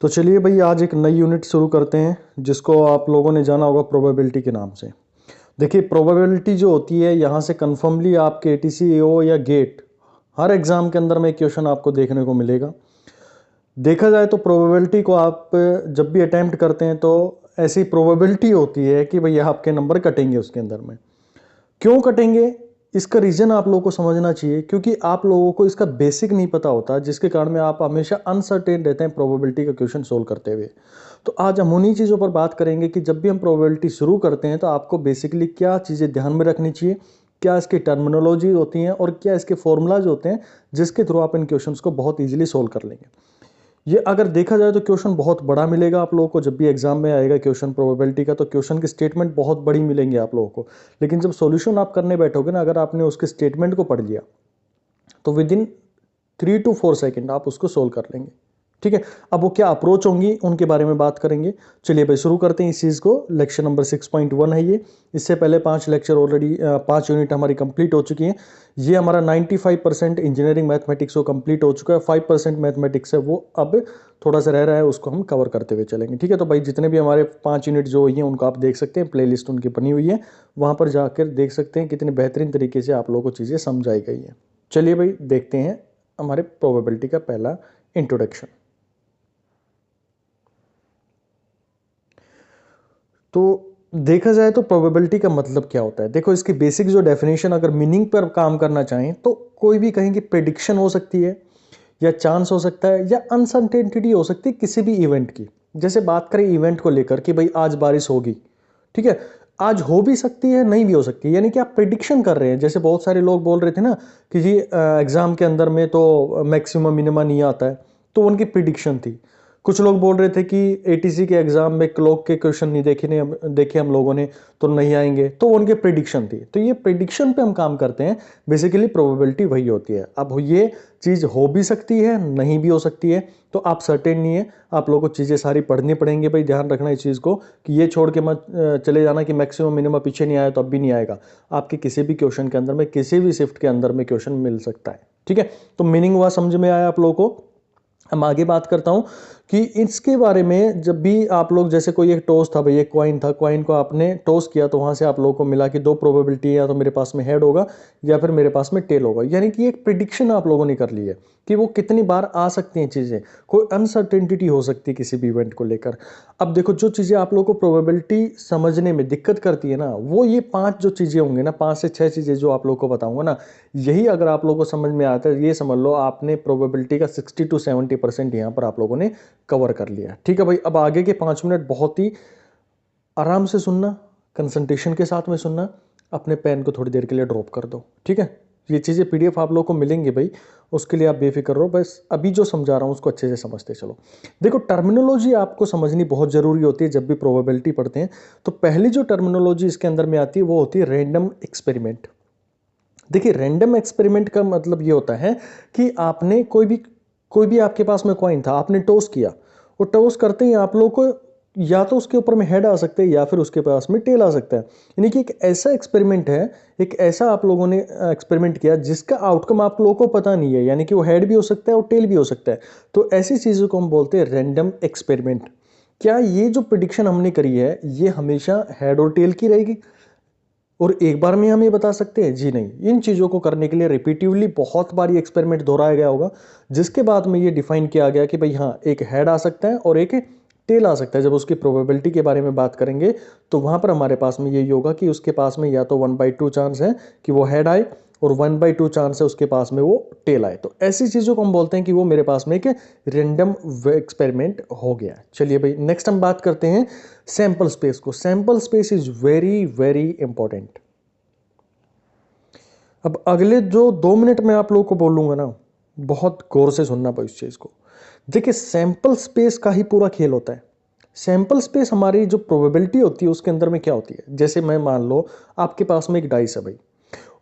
तो चलिए भाई, आज एक नई यूनिट शुरू करते हैं जिसको आप लोगों ने जाना होगा प्रोबेबिलिटी के नाम से। देखिए, प्रोबेबिलिटी जो होती है, यहाँ से कन्फर्मली आपके एटीसी एओ या गेट हर एग्जाम के अंदर में क्वेश्चन आपको देखने को मिलेगा। देखा जाए तो प्रोबेबिलिटी को आप जब भी अटेम्प्ट करते हैं तो ऐसी प्रोबेबिलिटी होती है कि भैया आपके नंबर कटेंगे उसके अंदर में। क्यों कटेंगे, इसका रीजन आप लोगों को समझना चाहिए, क्योंकि आप लोगों को इसका बेसिक नहीं पता होता, जिसके कारण में आप हमेशा अनसर्टेन रहते हैं प्रोबेबिलिटी का क्वेश्चन सोल्व करते हुए। तो आज हम उन्हीं चीज़ों पर बात करेंगे कि जब भी हम प्रोबेबिलिटी शुरू करते हैं तो आपको बेसिकली क्या चीज़ें ध्यान में रखनी चाहिए, क्या इसकी टर्मिनोलॉजी होती हैं और क्या इसके फॉर्मूलाज होते हैं जिसके थ्रू आप इन क्वेश्चंस को बहुत ईजिली सोल्व कर लेंगे। ये अगर देखा जाए तो क्वेश्चन बहुत बड़ा मिलेगा आप लोगों को। जब भी एग्जाम में आएगा क्वेश्चन प्रोबेबिलिटी का, तो क्वेश्चन की स्टेटमेंट बहुत बड़ी मिलेंगे आप लोगों को। लेकिन जब सॉल्यूशन आप करने बैठोगे ना, अगर आपने उसके स्टेटमेंट को पढ़ लिया तो विद इन 3 to 4 सेकेंड आप उसको सोल्व कर लेंगे। ठीक है, अब वो क्या अप्रोच होंगी उनके बारे में बात करेंगे। चलिए भाई, शुरू करते हैं इस चीज़ को। लेक्चर नंबर 6.1 है ये। इससे पहले 5 लेक्चर ऑलरेडी 5 यूनिट हमारी कंप्लीट हो चुकी हैं। ये हमारा 95% इंजीनियरिंग मैथमेटिक्स को कंप्लीट हो चुका है। 5% मैथमेटिक्स है, वो अब थोड़ा सा रह रहा है, उसको हम कवर करते हुए चलेंगे। ठीक है, तो भाई जितने भी हमारे 5 यूनिट जो हुई हैं उनको आप देख सकते हैं, प्लेलिस्ट उनकी बनी हुई है, वहाँ पर जाकर देख सकते हैं कितने बेहतरीन तरीके से आप लोगों को चीज़ें समझाई गई हैं। चलिए भाई, देखते हैं हमारे प्रोबेबिलिटी का पहला इंट्रोडक्शन। तो देखा जाए तो प्रोबेबिलिटी का मतलब क्या होता है। देखो, इसकी बेसिक जो डेफिनेशन अगर मीनिंग पर काम करना चाहें तो कोई भी कहेंगे प्रेडिक्शन हो सकती है, या चांस हो सकता है, या अनसर्टेनिटी हो सकती है किसी भी इवेंट की। जैसे बात करें इवेंट को लेकर कि भाई आज बारिश होगी, ठीक है, आज हो भी सकती है, नहीं भी हो सकती है, यानी कि आप प्रिडिक्शन कर रहे हैं। जैसे बहुत सारे लोग बोल रहे थे ना कि जी एग्जाम के अंदर में तो मैक्सिमम मिनिमम नहीं आता है, तो उनकी प्रिडिक्शन थी। कुछ लोग बोल रहे थे कि एटीसी के एग्जाम में क्लॉक के क्वेश्चन नहीं देखे हम लोगों ने, तो नहीं आएंगे, तो उनके प्रिडिक्शन थी। तो ये प्रिडिक्शन पे हम काम करते हैं। बेसिकली प्रोबेबिलिटी वही होती है। अब ये चीज़ हो भी सकती है, नहीं भी हो सकती है, तो आप सर्टेन नहीं है। आप लोगों को चीज़ें सारी पढ़नी पड़ेंगी भाई। ध्यान रखना इस चीज़ को कि ये छोड़ के मत चले जाना कि मैक्सिमम मिनिमम पीछे नहीं आया तो अब भी नहीं आएगा। आपके किसी भी क्वेश्चन के अंदर में, किसी भी शिफ्ट के अंदर में क्वेश्चन मिल सकता है। ठीक है, तो मीनिंग हुआ, समझ में आया आप लोगों को। हम आगे बात करता हूं कि इसके बारे में। जब भी आप लोग, जैसे कोई एक टॉस था भाई, एक कॉइन था, कॉइन को आपने टॉस किया तो वहां से आप लोगों को मिला कि 2 प्रोबेबिलिटी है, या तो मेरे पास में हेड होगा या फिर मेरे पास में टेल होगा। यानी कि एक प्रिडिक्शन आप लोगों ने कर ली है कि वो कितनी बार आ सकती हैं चीज़ें। कोई अनसर्टेनिटी हो सकती है किसी भी इवेंट को लेकर। अब देखो, जो चीज़ें आप लोगों को प्रोबेबिलिटी समझने में दिक्कत करती है ना, वो ये 5 जो चीज़ें होंगी ना, 5 से 6 चीज़ें जो आप लोगों को बताऊंगा ना, यही अगर आप लोगों को समझ में आता है, ये समझ लो आपने प्रोबेबिलिटी का 60 to 70% यहाँ पर आप लोगों ने कवर कर लिया। ठीक है भाई, अब आगे के 5 मिनट बहुत ही आराम से सुनना, कंसंट्रेशन के साथ में सुनना। अपने पेन को थोड़ी देर के लिए ड्रॉप कर दो। ठीक है, ये चीज़ें पीडीएफ आप लोगों को मिलेंगी भाई, उसके लिए आप बेफिक्र रहो। बस अभी जो समझा रहा हूँ उसको अच्छे से समझते चलो। देखो, टर्मिनोलॉजी आपको समझनी बहुत ज़रूरी होती है जब भी प्रोबेबिलिटी पढ़ते हैं। तो पहली जो टर्मिनोलॉजी इसके अंदर में आती है वो होती है रैंडम एक्सपेरिमेंट। देखिए, रैंडम एक्सपेरिमेंट का मतलब ये होता है कि आपने कोई भी आपके पास में कॉइन था, आपने टॉस किया, और टॉस करते ही आप लोगों को या तो उसके ऊपर में हेड आ सकते हैं या फिर उसके पास में टेल आ सकता है। यानी कि एक ऐसा एक्सपेरिमेंट है, एक ऐसा आप लोगों ने एक्सपेरिमेंट किया जिसका आउटकम आप लोगों को पता नहीं है, यानी कि वो हेड भी हो सकता है और टेल भी हो सकता है। तो ऐसी चीज़ों को हम बोलते हैं रैंडम एक्सपेरिमेंट। क्या ये जो प्रिडिक्शन हमने करी है ये हमेशा हेड और टेल की रहेगी और एक बार में हम ये बता सकते हैं? जी नहीं। इन चीज़ों को करने के लिए रिपीटिवली बहुत बार ये एक्सपेरिमेंट दोहराया गया होगा, जिसके बाद में ये डिफाइन किया गया कि भाई हाँ, एक हेड आ सकता है और एक टेल आ सकता है। जब उसकी प्रोबेबिलिटी के बारे में बात करेंगे तो वहाँ पर हमारे पास में यही होगा कि उसके पास में या तो 1/2 चांस है कि वो हेड आए, और 1/2 चांस है उसके पास में वो टेल आए। तो ऐसी चीज़ों को हम बोलते हैं कि वो मेरे पास में एक रेंडम एक्सपेरिमेंट हो गया। चलिए भाई, नेक्स्ट हम बात करते हैं सैंपल स्पेस को। Sample space is very very important. अब अगले जो 2 मिनट में आप लोगों को बोलूंगा ना, बहुत गौर से सुनना पाओ इस चीज़ को। देखिए, सैंपल स्पेस का ही पूरा खेल होता है। सैंपल स्पेस हमारी जो प्रोबेबिलिटी होती है उसके अंदर में क्या होती है। जैसे मैं मान लो आपके पास में एक डाइस है भाई,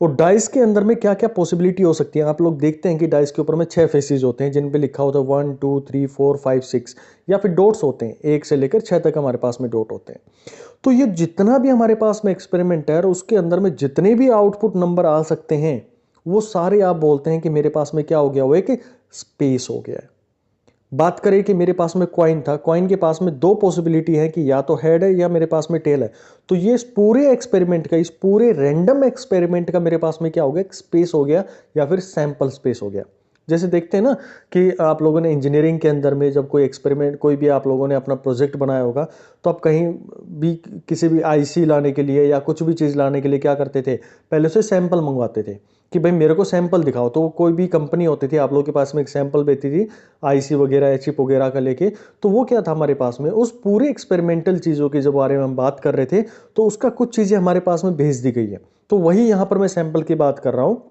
और डाइस के अंदर में क्या क्या पॉसिबिलिटी हो सकती है। आप लोग देखते हैं कि डाइस के ऊपर में 6 फेसेस होते हैं जिन पे लिखा होता है 1 2 3 4 5 6, या फिर डॉट्स होते हैं, 1 से लेकर 6 तक हमारे पास में डॉट होते हैं। तो ये जितना भी हमारे पास में एक्सपेरिमेंट है, उसके अंदर में जितने भी आउटपुट नंबर आ सकते हैं वो सारे आप बोलते हैं कि मेरे पास में क्या हो गया, वो एक स्पेस हो गया है। बात करें कि मेरे पास में कॉइन था, कॉइन के पास में दो पॉसिबिलिटी है कि या तो हेड है या मेरे पास में टेल है। तो ये इस पूरे एक्सपेरिमेंट का, इस पूरे रैंडम एक्सपेरिमेंट का मेरे पास में क्या हो गया, स्पेस हो गया या फिर सैंपल स्पेस हो गया। जैसे देखते हैं ना कि आप लोगों ने इंजीनियरिंग के अंदर में जब कोई एक्सपेरिमेंट, कोई भी आप लोगों ने अपना प्रोजेक्ट बनाया होगा, तो आप कहीं भी किसी भी आईसी लाने के लिए या कुछ भी चीज़ लाने के लिए क्या करते थे, पहले से सैंपल मंगवाते थे कि भाई मेरे को सैंपल दिखाओ। तो कोई भी कंपनी होती थी, आप लोगों के पास में एक सैंपल भेजती थी आईसी वगैरह या चिप वगैरह का लेके। तो वो क्या था हमारे पास में, उस पूरे एक्सपेरिमेंटल चीज़ों के जब बारे में हम बात कर रहे थे, तो उसका कुछ चीज़ें हमारे पास में भेज दी गई है। तो वही यहाँ पर मैं सैंपल की बात कर रहा हूँ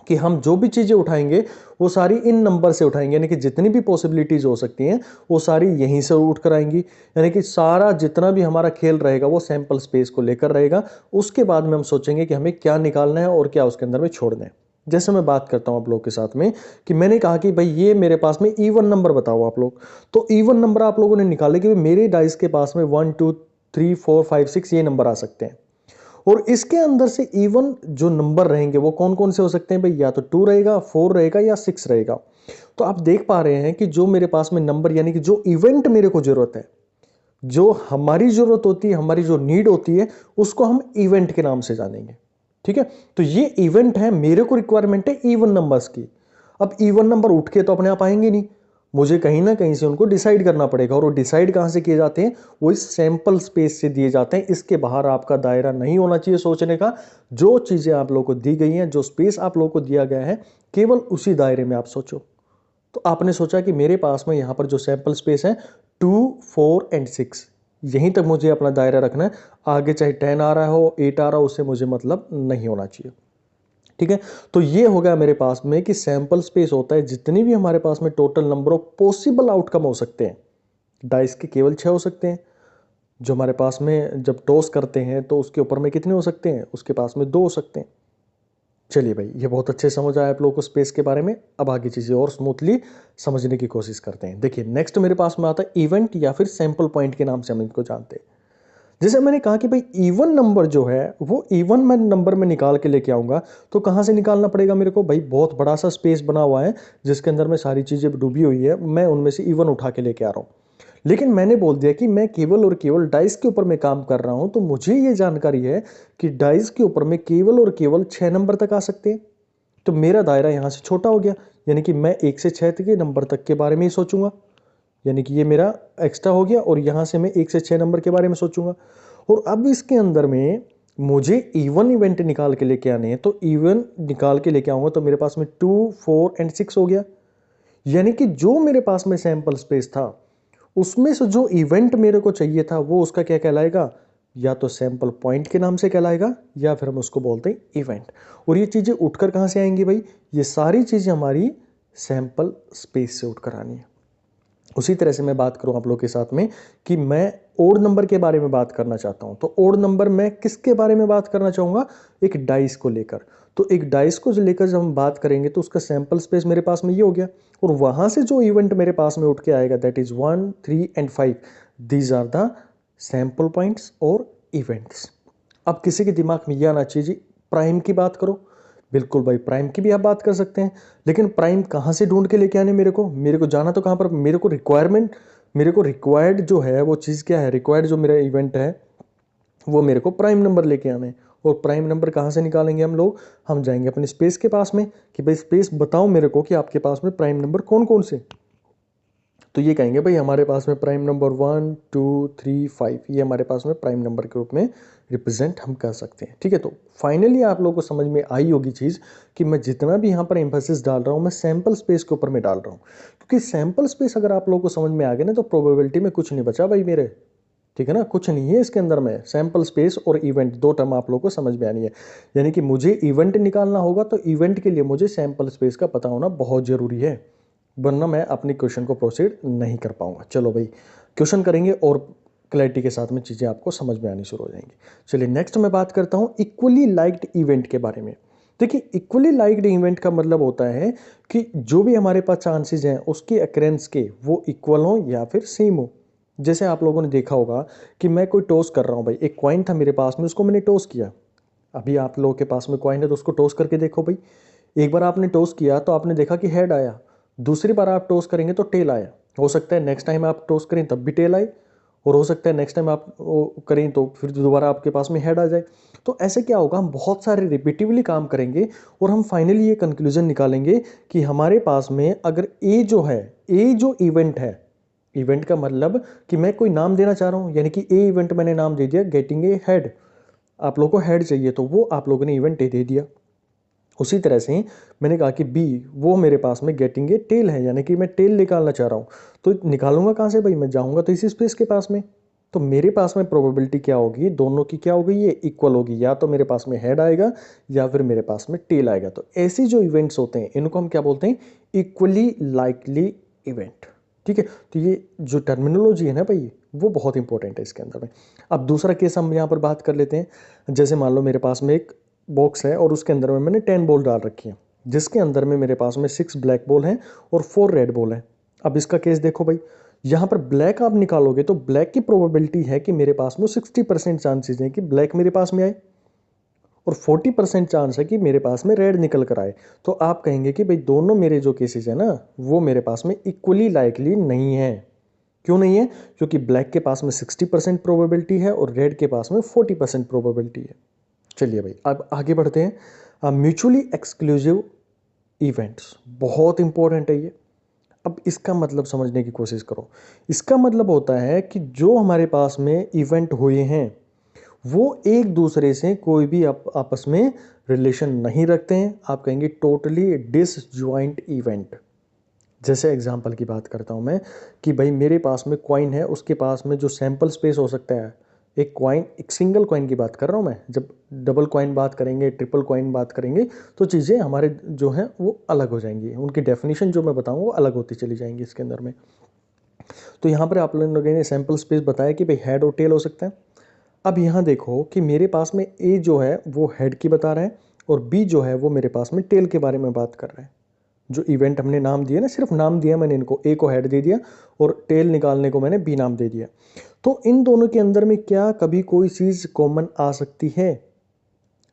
कि हम जो भी चीज़ें उठाएंगे वो सारी इन नंबर से उठाएंगे, यानी कि जितनी भी पॉसिबिलिटीज हो सकती हैं वो सारी यहीं से उठ कर आएंगी। यानी कि सारा जितना भी हमारा खेल रहेगा वो सैंपल स्पेस को लेकर रहेगा। उसके बाद में हम सोचेंगे कि हमें क्या निकालना है और क्या उसके अंदर में छोड़ना है। जैसे मैं बात करता हूं आप लोग के साथ में कि मैंने कहा कि भाई ये मेरे पास में इवन नंबर बताओ आप लोग। तो इवन नंबर आप लोगों ने निकाले कि मेरे डाइस के पास में 1 2 3 4 5 6 ये नंबर आ सकते हैं। और इसके अंदर से इवन जो नंबर रहेंगे वो कौन कौन से हो सकते हैं भाई, या तो 2 रहेगा, 4 रहेगा या 6 रहेगा। तो आप देख पा रहे हैं कि जो मेरे पास में नंबर, यानी कि जो इवेंट मेरे को जरूरत है, जो हमारी जरूरत होती है, हमारी जो नीड होती है, उसको हम इवेंट के नाम से जानेंगे। ठीक है, तो ये इवेंट है, मेरे को रिक्वायरमेंट है इवन नंबर्स की। अब इवन नंबर उठ के तो अपने आप आएंगे नहीं, मुझे कहीं ना कहीं से उनको डिसाइड करना पड़ेगा। और वो डिसाइड कहां से किए जाते हैं, वो इस सैंपल स्पेस से दिए जाते हैं। इसके बाहर आपका दायरा नहीं होना चाहिए सोचने का। जो चीजें आप लोगों को दी गई हैं, जो स्पेस आप लोगों को दिया गया है, केवल उसी दायरे में आप सोचो। तो आपने सोचा कि मेरे पास में यहां पर जो सैंपल स्पेस है 2 4 एंड 6, यहीं तक मुझे अपना दायरा रखना है। आगे चाहे 10 आ रहा हो, 8 आ रहा हो, उससे मुझे मतलब नहीं होना चाहिए। ठीक है, तो ये हो गया मेरे पास में कि सैंपल स्पेस होता है जितनी भी हमारे पास में total number of possible outcome हो सकते हैं। डाइस के केवल 6 हो सकते हैं। जो हमारे पास में जब टॉस करते हैं तो उसके ऊपर में कितने हो सकते हैं, उसके पास में 2 हो सकते हैं। चलिए भाई, ये बहुत अच्छे समझ आया आप लोगों को स्पेस के बारे में। अब आगे चीजें और स्मूथली समझने की कोशिश करते हैं। देखिए नेक्स्ट मेरे पास में आता है इवेंट या फिर सैंपल पॉइंट के नाम से हम इनको जानते हैं। जैसे मैंने कहा कि भाई इवन नंबर जो है वो इवन मैं नंबर में निकाल के लेके आऊंगा। तो कहां से निकालना पड़ेगा मेरे को भाई, बहुत बड़ा सा स्पेस बना हुआ है जिसके अंदर में सारी चीजें डूबी हुई है, मैं उनमें से इवन उठा के लेके आ रहा हूं। लेकिन मैंने बोल दिया कि मैं केवल और केवल डाइस के ऊपर में काम कर रहा हूं, तो मुझे ये जानकारी है कि डाइस के ऊपर में केवल और केवल 6 नंबर तक आ सकते हैं। तो मेरा दायरा यहां से छोटा हो गया, यानी कि मैं 1 से 6 के नंबर तक के बारे में ही सोचूंगा। यानी कि ये मेरा एक्स्ट्रा हो गया और यहां से मैं 1 से 6 नंबर के बारे में सोचूंगा। और अब इसके अंदर में मुझे इवन इवेंट निकाल के लेके आने हैं, तो इवन निकाल के लेके आऊंगा तो मेरे पास में 2 4 एंड 6 हो गया। यानी कि जो मेरे पास में सैंपल स्पेस था उसमें से जो इवेंट मेरे को चाहिए था वो उसका क्या कहलाएगा, या तो सैंपल पॉइंट के नाम से कहलाएगा या फिर हम उसको बोलते हैं इवेंट। और ये चीजें उठकर कहां से आएंगी भाई, ये सारी चीजें हमारी सैंपल स्पेस से उठकर आनी है। उसी तरह से मैं बात करूं आप लोग के साथ में कि मैं ओड नंबर के बारे में बात करना चाहता हूं। तो ओड नंबर मैं किसके बारे में बात करना चाहूंगा, एक डाइस को लेकर। तो एक डाइस को लेकर जब हम बात करेंगे तो उसका सैंपल स्पेस मेरे पास में ये हो गया। और वहां से जो इवेंट मेरे पास में उठ के आएगा that is 1 3 and 5, these are the sample points और इवेंट्स। अब किसी के दिमाग में यह आना चाहिए जी प्राइम की बात करो। बिल्कुल भाई, प्राइम की भी आप बात कर सकते हैं, लेकिन प्राइम कहाँ से ढूंढ के लेके आने, मेरे को जाना तो कहाँ पर, मेरे को रिक्वायर्ड जो है वो चीज़ क्या है, रिक्वायर्ड जो मेरा इवेंट है वो मेरे को प्राइम नंबर लेके आना है। और प्राइम नंबर कहाँ से निकालेंगे हम लोग, हम जाएंगे अपने स्पेस के पास में कि भाई स्पेस बताओ मेरे को कि आपके पास में प्राइम नंबर कौन कौन से। तो ये कहेंगे भाई हमारे पास में प्राइम नंबर 1 2 3 5, ये हमारे पास में प्राइम नंबर के रूप में रिप्रेजेंट हम कर सकते हैं। ठीक है, तो फाइनली आप लोगों को समझ में आई होगी चीज़ कि मैं जितना भी यहाँ पर एम्फेसिस डाल रहा हूँ मैं सैंपल स्पेस के ऊपर में डाल रहा हूँ। क्योंकि सैंपल स्पेस अगर आप लोगों को समझ में आ गया ना तो प्रोबेबिलिटी में कुछ नहीं बचा भाई मेरे। ठीक है ना, कुछ नहीं है इसके अंदर में। सैंपल स्पेस और इवेंट दो टर्म आप लोगों को समझ में आनी है। यानी कि मुझे इवेंट निकालना होगा तो इवेंट के लिए मुझे सैंपल स्पेस का पता होना बहुत जरूरी है, वरना मैं अपनी क्वेश्चन को प्रोसीड नहीं कर पाऊंगा। चलो भाई, क्वेश्चन करेंगे और क्लैरिटी के साथ में चीज़ें आपको समझ में आनी शुरू हो जाएंगी। चलिए नेक्स्ट मैं बात करता हूँ इक्वली लाइक्ड इवेंट के बारे में। देखिए इक्वली लाइक्ड इवेंट का मतलब होता है कि जो भी हमारे पास चांसेस हैं उसके अक्रेंस के वो इक्वल हो या फिर सेम हो। जैसे आप लोगों ने देखा होगा कि मैं कोई टॉस कर रहा हूँ भाई, एक कॉइन था मेरे पास में, उसको मैंने टॉस किया। अभी आप लोगों के पास में कॉइन है तो उसको टॉस करके देखो भाई। एक बार आपने टॉस किया तो आपने देखा कि हेड आया, दूसरी बार आप टॉस करेंगे तो टेल आया। हो सकता है नेक्स्ट टाइम आप टॉस करें तब भी टेल आए, और हो सकता है नेक्स्ट टाइम आप वो करें तो फिर दोबारा आपके पास में हेड आ जाए। तो ऐसे क्या होगा, हम बहुत सारे रिपीटिवली काम करेंगे और हम फाइनली ये कंक्लूजन निकालेंगे कि हमारे पास में अगर ए जो है, ए जो इवेंट है, इवेंट का मतलब कि मैं कोई नाम देना चाह रहा हूं, यानी कि ए इवेंट मैंने नाम दे दिया गेटिंग ए हेड, आप लोगों को हेड चाहिए तो वो आप लोगों ने इवेंट ए दे दिया। उसी तरह से मैंने कहा कि बी वो मेरे पास में गेटिंग ए टेल है, यानी कि मैं टेल निकालना चाह रहा हूँ, तो निकालूंगा कहाँ से भाई, मैं जाऊँगा तो इसी स्पेस के पास में। तो मेरे पास में प्रोबेबिलिटी क्या होगी, दोनों की क्या होगी, ये इक्वल होगी, या तो मेरे पास में हेड आएगा या फिर मेरे पास में टेल आएगा। तो ऐसे जो इवेंट्स होते हैं इनको हम क्या बोलते हैं, इक्वली लाइकली इवेंट। ठीक है, तो ये जो टर्मिनोलॉजी है ना भाई, वो बहुत इंपॉर्टेंट है इसके अंदर में। अब दूसरा केस हम यहाँ पर बात कर लेते हैं। जैसे मान लो मेरे पास में एक बॉक्स है और उसके अंदर में मैंने 10 बॉल डाल रखी है, जिसके अंदर में मेरे पास में 6 ब्लैक बॉल हैं और 4 रेड बॉल हैं। अब इसका केस देखो भाई, यहाँ पर ब्लैक आप निकालोगे तो ब्लैक की प्रोबेबिलिटी है कि मेरे पास में 60% चांसेस हैं कि ब्लैक मेरे पास में आए, और 40% चांस है कि मेरे पास में रेड निकल कर आए। तो आप कहेंगे कि भाई दोनों मेरे जो केसेस है ना, वो मेरे पास में इक्वली लाइकली नहीं है। क्यों नहीं है, क्योंकि ब्लैक के पास में 60% प्रोबेबिलिटी है और रेड के पास में 40% प्रोबेबिलिटी है। चलिए भाई अब आगे बढ़ते हैं। म्यूचुअली एक्सक्लूसिव इवेंट्स बहुत इंपॉर्टेंट है ये। अब इसका मतलब समझने की कोशिश करो। इसका मतलब होता है कि जो हमारे पास में इवेंट हुए हैं वो एक दूसरे से कोई भी आपस में रिलेशन नहीं रखते हैं। आप कहेंगे टोटली डिसजॉइंट इवेंट। जैसे एग्जांपल की बात करता हूं मैं कि भाई मेरे पास में कॉइन है, उसके पास में जो सैंपल स्पेस हो सकता है, एक कॉइन, एक सिंगल कॉइन की बात कर रहा हूं मैं। जब डबल कॉइन बात करेंगे, ट्रिपल कॉइन बात करेंगे, तो चीज़ें हमारे जो हैं वो अलग हो जाएंगी, उनकी डेफिनेशन जो मैं बताऊंगा वो अलग होती चली जाएंगी इसके अंदर में। तो यहाँ पर आप लोगों ने सैंपल स्पेस बताया कि भाई हेड और टेल हो सकता है। अब यहाँ देखो कि मेरे पास में ए जो है वो हेड की बता रहा है और बी जो है वो मेरे पास में टेल के बारे में बात कर रहा है। जो इवेंट हमने नाम दिया ना, सिर्फ नाम दिया मैंने इनको, ए को हेड दे दिया और टेल निकालने को मैंने बी नाम दे दिया। तो इन दोनों के अंदर में क्या कभी कोई चीज़ कॉमन आ सकती है?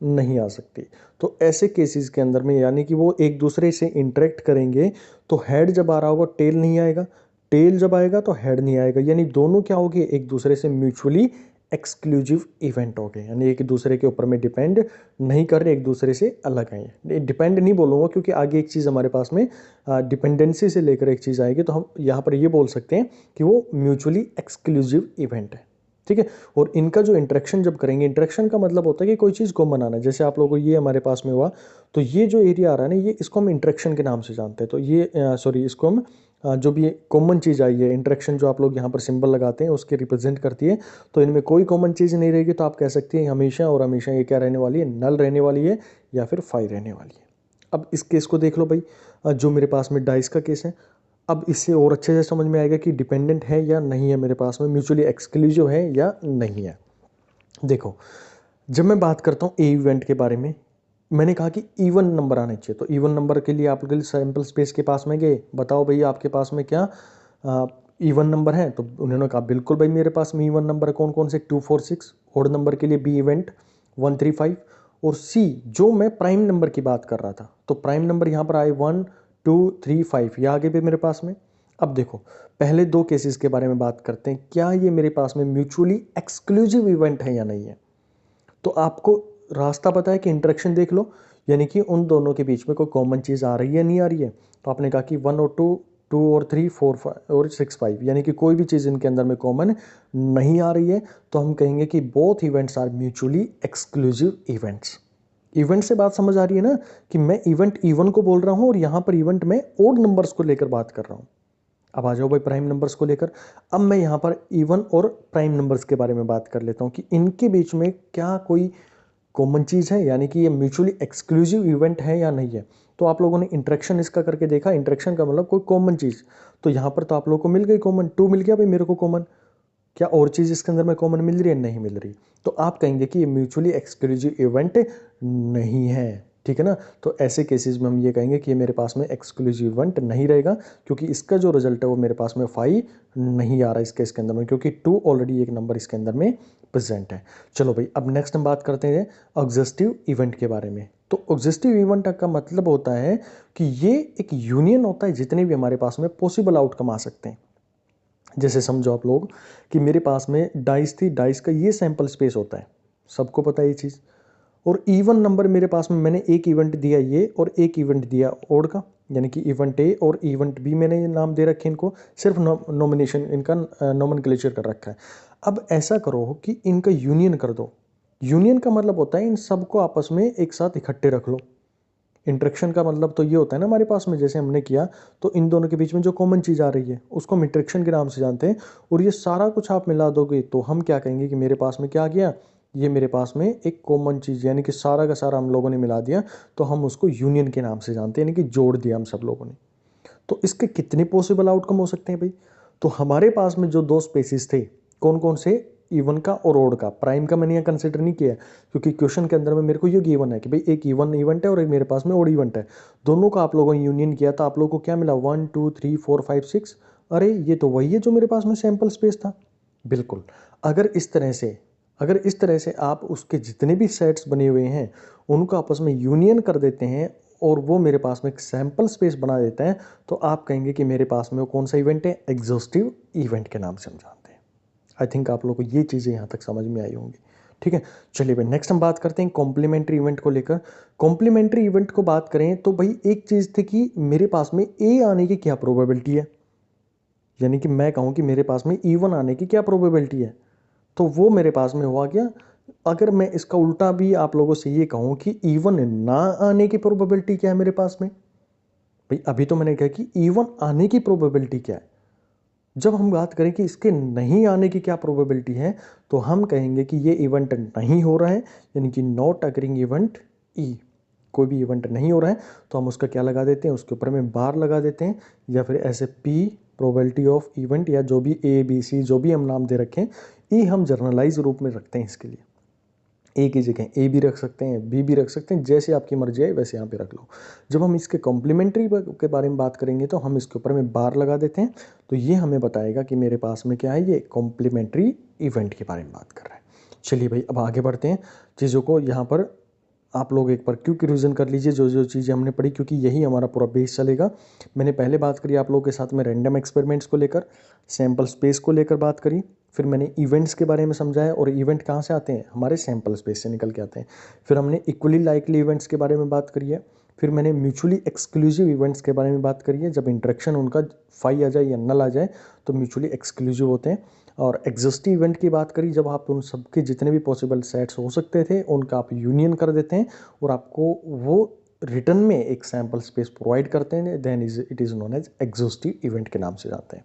नहीं आ सकती। तो ऐसे केसेस के अंदर में यानी कि वो एक दूसरे से इंटरेक्ट करेंगे, तो हेड जब आ रहा होगा टेल नहीं आएगा, टेल जब आएगा तो हेड नहीं आएगा, यानी दोनों क्या हो गए, एक दूसरे से म्यूचुअली एक्सक्लूसिव इवेंट हो गए, यानी एक दूसरे के ऊपर में डिपेंड नहीं कर रहे, एक दूसरे से अलग हैं। डिपेंड नहीं बोलूँगा क्योंकि आगे एक चीज़ हमारे पास में डिपेंडेंसी से लेकर एक चीज़ आएगी, तो हम यहाँ पर ये बोल सकते हैं कि वो म्यूचुअली एक्सक्लूसिव इवेंट है। ठीक है, और इनका जो इंटरेक्शन जब करेंगे, इंटरेक्शन का मतलब होता है कि कोई चीज़ कॉमन आना। जैसे आप लोगों को ये हमारे पास में हुआ, तो ये जो एरिया आ रहा है ना, ये इसको हम इंटरेक्शन के नाम से जानते हैं। तो ये सॉरी, इसको हम जो भी कॉमन चीज़ आई है, इंटरेक्शन जो आप लोग यहाँ पर सिंबल लगाते हैं उसके रिप्रेजेंट करती है। तो इनमें कोई कॉमन चीज़ नहीं रहेगी, तो आप कह सकते हैं हमेशा और हमेशा ये क्या रहने वाली है, नल रहने वाली है या फिर फाई रहने वाली है। अब इस केस को देख लो भाई, जो मेरे पास में डाइस का केस है। अब इससे और अच्छे से समझ में आएगा कि डिपेंडेंट है या नहीं है, मेरे पास में म्यूचुअली एक्सक्लूसिव है या नहीं है। देखो, जब मैं बात करता हूँ ए इवेंट के बारे में, मैंने कहा कि इवन नंबर आने चाहिए। तो इवन नंबर के लिए आप लोग सैंपल स्पेस के पास में गए, बताओ भैया आपके पास में क्या इवन नंबर है? तो उन्होंने कहा बिल्कुल भाई मेरे पास में इवन नंबर है। कौन कौन से? 2 4 6। ओड नंबर के लिए बी इवेंट 1 3 5। और सी जो मैं प्राइम नंबर की बात कर रहा था, तो प्राइम नंबर यहाँ पर आए 1 2 3 5, ये आगे भी मेरे पास में। अब देखो, पहले दो केसेस के बारे में बात करते हैं, क्या ये मेरे पास में म्यूचुअली एक्सक्लूसिव इवेंट है या नहीं है। तो आपको रास्ता पता है कि इंटरेक्शन देख लो, यानी कि उन दोनों के बीच में कोई कॉमन चीज़ आ रही है नहीं आ रही है। तो आपने कहा कि 1 और 2, 2 और 3, 4 5 और 6 5, यानी कि कोई भी चीज़ इनके अंदर में कॉमन नहीं आ रही है। तो हम कहेंगे कि both events are mutually exclusive events. Event से बात समझ आ रही है ना, कि मैं इवेंट इवन को बोल रहा हूँ और यहाँ पर इवेंट में ओड नंबर्स को लेकर बात कर रहा हूँ। अब आ जाओ भाई प्राइम नंबर्स को लेकर। अब मैं यहाँ पर इवन और प्राइम नंबर्स के बारे में बात कर लेता हूँ कि इनके बीच में क्या कोई कॉमन चीज़ है, यानी कि ये म्यूचुअली एक्सक्लूसिव इवेंट है या नहीं है। तो आप लोगों ने इंटरेक्शन इसका करके देखा, इंटरेक्शन का मतलब कोई कॉमन चीज़। तो यहाँ पर तो आप लोगों को मिल गई कॉमन, 2 मिल गया भाई मेरे को कॉमन। क्या और चीज़ इसके अंदर में कॉमन मिल रही है? नहीं मिल रही। तो आप कहेंगे कि ये म्यूचुअली एक्सक्लूसिव इवेंट नहीं है। ठीक है ना, तो ऐसे केसेस में हम ये कहेंगे कि ये मेरे पास में एक्सक्लूसिव इवेंट नहीं रहेगा, क्योंकि इसका जो रिजल्ट है वो मेरे पास में 5 नहीं आ रहा इस केस के अंदर में, क्योंकि 2 ऑलरेडी एक नंबर इसके अंदर में प्रेजेंट है। चलो भाई, अब नेक्स्ट हम बात करते हैं ऑब्जेक्टिव इवेंट के बारे में। तो ऑब्जेक्टिव इवेंट का मतलब होता है कि ये एक यूनियन होता है जितने भी हमारे पास में पॉसिबल आउटकम आ सकते हैं। जैसे समझो आप लोग कि मेरे पास में डाइस थी, डाइस का ये सैंपल स्पेस होता है, सबको पता है ये चीज़। और इवन नंबर मेरे पास में, मैंने एक इवेंट दिया ये और एक इवेंट दिया ओड का, यानी कि इवेंट ए और इवेंट बी मैंने ये नाम दे रखे इनको, सिर्फ नॉमिनेशन इनका नोमेनक्लेचर कर रखा है। अब ऐसा करो कि इनका यूनियन कर दो। यूनियन का मतलब होता है इन सबको आपस में एक साथ इकट्ठे रख लो। इंटरेक्शन का मतलब तो ये होता है ना हमारे पास में, जैसे हमने किया तो इन दोनों के बीच में जो कॉमन चीज़ आ रही है उसको हम इंटरेक्शन के नाम से जानते हैं। और ये सारा कुछ आप मिला दोगे तो हम क्या कहेंगे कि मेरे पास में क्या आ गया, ये मेरे पास में एक कॉमन चीज़, यानी कि सारा का सारा हम लोगों ने मिला दिया, तो हम उसको यूनियन के नाम से जानते हैं, यानी कि जोड़ दिया हम सब लोगों ने। तो इसके कितने पॉसिबल आउटकम हो सकते हैं भाई? तो हमारे पास में जो दो स्पेसिस थे, कौन कौन से? इवन का और ओड का। प्राइम का मैंने यहाँ कंसिडर नहीं किया क्योंकि क्वेश्चन के अंदर में मेरे को ये गिवन है कि भाई एक इवन इवेंट है और एक मेरे पास में ओड इवेंट है। दोनों का आप लोगों ने यूनियन किया तो आप लोगों को क्या मिला? 1 2 3 4 5 6। अरे ये तो वही है जो मेरे पास में सैंपल स्पेस था। बिल्कुल। अगर इस तरह से आप उसके जितने भी सेट्स बने हुए हैं उनको आपस में यूनियन कर देते हैं और वो मेरे पास में एक सैंपल स्पेस बना देता है, तो आप कहेंगे कि मेरे पास में वो कौन सा इवेंट है? एग्जॉस्टिव इवेंट के नाम से हम जानते हैं। आई थिंक आप लोगों को ये चीज़ें यहाँ तक समझ में आई होंगी। ठीक है, चलिए भाई नेक्स्ट हम बात करते हैं कॉम्प्लीमेंट्री इवेंट को लेकर। कॉम्प्लीमेंट्री इवेंट को बात करें तो भाई एक चीज़ थी कि मेरे पास में ए आने की क्या प्रोबेबिलिटी है, यानी कि मैं कहूँ कि मेरे पास में इवन आने की क्या प्रोबेबिलिटी है, तो वो मेरे पास में हुआ क्या? अगर मैं इसका उल्टा भी आप लोगों से ये कहूँ कि इवन ना आने की प्रोबेबिलिटी क्या है मेरे पास में, भाई अभी तो मैंने कहा कि इवन आने की प्रोबेबिलिटी क्या है। जब हम बात करें कि इसके नहीं आने की क्या प्रोबेबिलिटी है, तो हम कहेंगे कि ये इवेंट नहीं हो रहा है, यानी कि नॉट अकरिंग इवेंट ई। कोई भी इवेंट नहीं हो रहा है तो हम उसका क्या लगा देते हैं? उसके ऊपर में बार लगा देते हैं, या फिर ऐसे पी प्रोबेबिलिटी ऑफ इवेंट, या जो भी ए बी सी जो भी हम नाम दे रखें, ई हम जर्नलाइज रूप में रखते हैं इसके लिए। ए की जगह ए भी रख सकते हैं, बी भी रख सकते हैं, जैसे आपकी मर्जी है वैसे यहाँ पे रख लो। जब हम इसके कॉम्प्लीमेंट्री के बारे में बात करेंगे तो हम इसके ऊपर में बार लगा देते हैं, तो ये हमें बताएगा कि मेरे पास में क्या है, ये कॉम्प्लीमेंट्री इवेंट के बारे में बात कर रहा है। चलिए भाई अब आगे बढ़ते हैं चीज़ों को। यहाँ पर आप लोग एक बार क्योंकि रिवीजन कर लीजिए जो जो चीज़ें हमने पढ़ी, क्योंकि यही हमारा पूरा बेस चलेगा। मैंने पहले बात करी आप लोगों के साथ में रैंडम एक्सपेरिमेंट्स को लेकर, सैंपल स्पेस को लेकर बात करी, फिर मैंने इवेंट्स के बारे में समझाया, और इवेंट कहाँ से आते हैं? हमारे सैंपल स्पेस से निकल के आते हैं। फिर हमने इक्वली लाइकली इवेंट्स के बारे में बात करी है। फिर मैंने म्यूचुअली एक्सक्लूसिव इवेंट्स के बारे में बात करी है, जब इंटरेक्शन उनका फाई आ जाए या नल आ जाए तो म्यूचुअली एक्सक्लूसिव होते हैं। और एग्जॉस्टिव इवेंट की बात करी, जब आप उन सबके जितने भी पॉसिबल सेट्स हो सकते थे उनका आप यूनियन कर देते हैं और आपको वो रिटर्न में एक सैंपल स्पेस प्रोवाइड करते हैं, then it is known as exhaustive event के नाम से जानते हैं।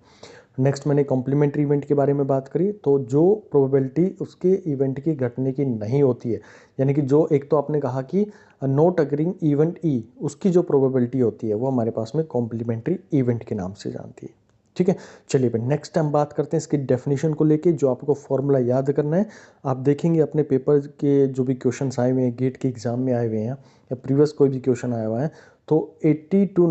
नेक्स्ट मैंने कॉम्प्लीमेंट्री इवेंट के बारे में बात करी, तो जो प्रोबेबिलिटी उसके इवेंट की घटने की नहीं होती है, यानी कि जो एक तो आपने कहा कि नॉट अग्रिंग इवेंट ई, उसकी जो प्रोबेबिलिटी होती है वो हमारे पास में कॉम्प्लीमेंट्री इवेंट के नाम से जानती है। ठीक है, चलिए फिर नेक्स्ट हम बात करते हैं इसकी डेफिनेशन को लेके, जो आपको फॉर्मूला याद करना है। आप देखेंगे अपने पेपर के जो भी क्वेश्चंस आए हुए हैं, गेट के एग्जाम में आए हुए हैं या प्रीवियस कोई भी क्वेश्चन आया हुआ है, तो 80 to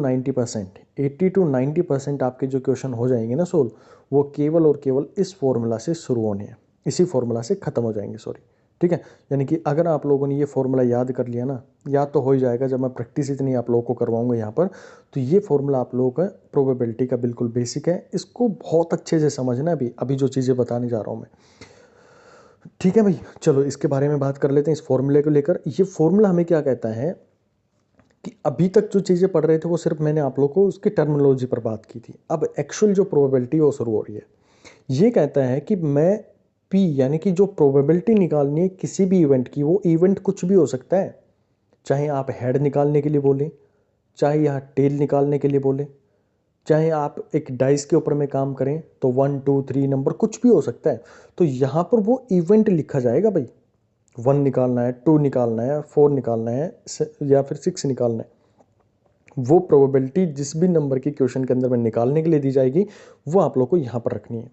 90% आपके जो क्वेश्चन हो जाएंगे ना सोल्व, वो केवल और केवल इस फॉर्मूला से शुरू होने हैं, इसी फॉर्मूला से ख़त्म हो जाएंगे, सॉरी। ठीक है, यानी कि अगर आप लोगों ने ये फॉर्मूला याद कर लिया ना, याद तो हो ही जाएगा, जब मैं प्रैक्टिस इतनी आप लोगों को करवाऊंगा यहाँ पर, तो ये फॉर्मूला आप लोगों का प्रोबेबिलिटी का बिल्कुल बेसिक है। इसको बहुत अच्छे से समझना अभी अभी जो चीज़ें बताने जा रहा हूँ मैं। ठीक है भाई, चलो इसके बारे में बात कर लेते हैं, इस फॉर्मूले को लेकर। ये फॉर्मूला हमें क्या कहता है कि अभी तक जो चीज़ें पढ़ रहे थे वो सिर्फ मैंने आप लोग को उसकी टर्मिनोलॉजी पर बात की थी, अब एक्चुअल जो प्रोबेबिलिटी वो शुरू हो रही है। ये कहता है कि मैं पी, यानी कि जो प्रोबेबिलिटी निकालनी है किसी भी इवेंट की, वो इवेंट कुछ भी हो सकता है, चाहे आप हेड निकालने के लिए बोलें, चाहे यहाँ टेल निकालने के लिए बोलें, चाहे आप एक डाइस के ऊपर में काम करें तो 1 2 3 नंबर कुछ भी हो सकता है। तो यहाँ पर वो इवेंट लिखा जाएगा भाई, 1 निकालना है, 2 निकालना है, 4 निकालना है या फिर 6 निकालना है, वो प्रोबेबिलिटी जिस भी नंबर की क्वेश्चन के अंदर में निकालने के लिए दी जाएगी वो आप लोग को यहाँ पर रखनी है।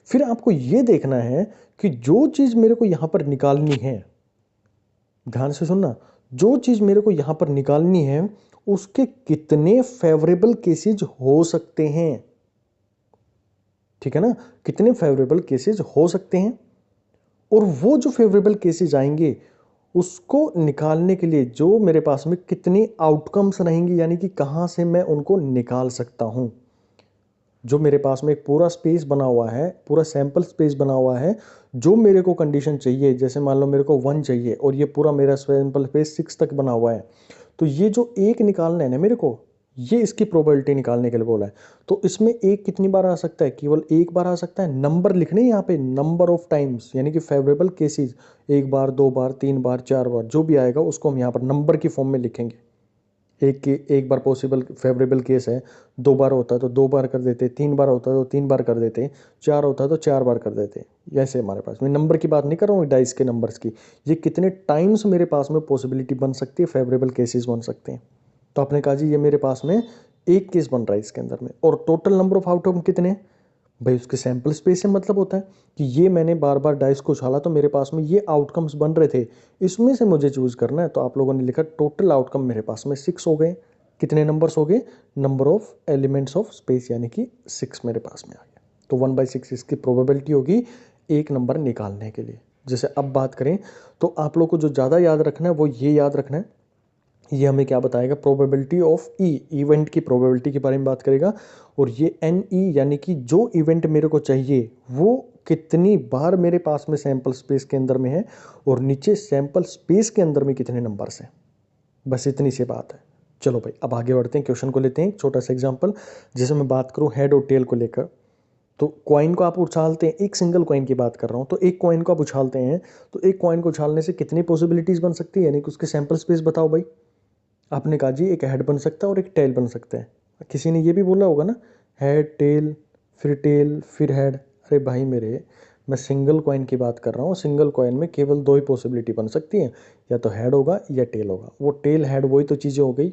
फिर आपको ये देखना है कि जो चीज़ मेरे को यहाँ पर निकालनी है, ध्यान से सुनना, जो चीज़ मेरे को यहाँ पर निकालनी है उसके कितने फेवरेबल केसेज हो सकते हैं। ठीक है ना, कितने फेवरेबल केसेज हो सकते हैं, और वो जो फेवरेबल केसेज आएंगे उसको निकालने के लिए जो मेरे पास में कितनी आउटकम्स रहेंगी, यानी कि कहाँ से मैं उनको निकाल सकता हूँ। जो मेरे पास में एक पूरा स्पेस बना हुआ है, पूरा सैंपल स्पेस बना हुआ है, जो मेरे को कंडीशन चाहिए, जैसे मान लो मेरे को 1 चाहिए और ये पूरा मेरा सैंपल स्पेस 6 तक बना हुआ है, तो ये जो एक निकालना है ना मेरे को, ये इसकी प्रोबेबिलिटी निकालने के लिए बोला है। तो इसमें एक कितनी बार आ सकता है? केवल एक बार आ सकता है। नंबर लिखने यहाँ पे, नंबर ऑफ टाइम्स, यानी कि फेवरेबल केसेस, 1 बार, 2 बार, 3 बार, 4 बार, जो भी आएगा उसको हम यहाँ पर नंबर की फॉर्म में लिखेंगे। एक बार पॉसिबल फेवरेबल केस है, 2 बार होता है तो 2 बार कर देते, 3 बार होता है तो 3 बार कर देते, 4 होता है तो 4 बार कर देते। ऐसे हमारे पास, मैं नंबर की बात नहीं कर रहा हूँ डाइस के नंबर्स की, ये कितने टाइम्स मेरे पास में पॉसिबिलिटी बन सकती है, फेवरेबल केसेस बन सकते हैं। तो आपने कहा जी ये मेरे पास में एक केस बन रहा है इसके अंदर में, और टोटल नंबर ऑफ आउटकम कितने हैं भाई? उसके सैंपल स्पेस से मतलब होता है कि ये मैंने बार बार डाइस को उछाला तो मेरे पास में ये आउटकम्स बन रहे थे, इसमें से मुझे चूज करना है। तो आप लोगों ने लिखा टोटल आउटकम मेरे पास में 6 हो गए। कितने नंबर्स हो गए? Number of elements of space, यानी कि 6 मेरे पास में आ गया। तो 1/6 इसकी प्रोबेबिलिटी होगी एक नंबर निकालने के लिए। जैसे अब बात करें तो आप लोग को जो ज़्यादा याद रखना है वो ये याद रखना है, ये हमें क्या बताएगा? प्रोबेबिलिटी ऑफ ई, इवेंट की प्रोबेबिलिटी के बारे में बात करेगा। और ये एन ई, यानी कि जो इवेंट मेरे को चाहिए वो कितनी बार मेरे पास में सैंपल स्पेस के अंदर में है, और नीचे सैंपल स्पेस के अंदर में कितने नंबर्स हैं। बस इतनी सी बात है। चलो भाई अब आगे बढ़ते हैं, क्वेश्चन को लेते हैं एक छोटा सा एग्जांपल। जैसे मैं बात करूं हेड और टेल को लेकर, तो कॉइन को आप उछालते हैं, एक सिंगल कॉइन की बात कर रहा हूं, तो एक कॉइन को आप उछालते हैं तो एक कॉइन को उछालने से कितनी पॉसिबिलिटीज बन सकती है, यानी कि उसके सैंपल स्पेस बताओ भाई। आपने कहा जी एक हेड बन सकता है और एक टेल बन सकता है। किसी ने ये भी बोला होगा ना, हेड टेल फिर हेड। अरे भाई मेरे, मैं सिंगल कॉइन की बात कर रहा हूँ। सिंगल कॉइन में केवल 2 ही पॉसिबिलिटी बन सकती है, या तो हेड होगा या टेल होगा। वो टेल हेड वही तो चीज़ें हो गई,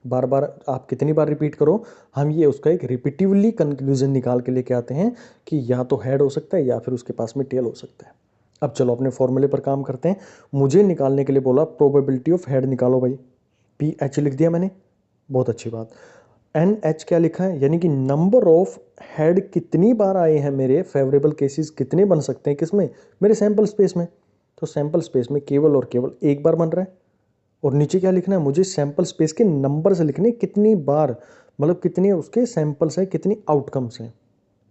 बार बार आप कितनी बार रिपीट करो, हम ये उसका एक रिपीटिवली कंक्लूजन निकाल के लेके आते हैं कि या तो हेड हो सकता है या फिर उसके पास में टेल हो सकता है। अब चलो अपने फॉर्मूले पर काम करते हैं। मुझे निकालने के लिए बोला प्रोबेबिलिटी ऑफ हेड निकालो भाई, पी एच लिख दिया मैंने, बहुत अच्छी बात। एन एच क्या लिखा है, यानी कि नंबर ऑफ हेड कितनी बार आए हैं मेरे, फेवरेबल केसेस कितने बन सकते हैं किसमें, मेरे सैंपल स्पेस में। तो सैंपल स्पेस में केवल और केवल एक बार बन रहा है। और नीचे क्या लिखना है, मुझे सैंपल स्पेस के नंबर से लिखने, कितनी बार, मतलब कितने उसके सैंपल्स हैं, कितनी आउटकम्स हैं।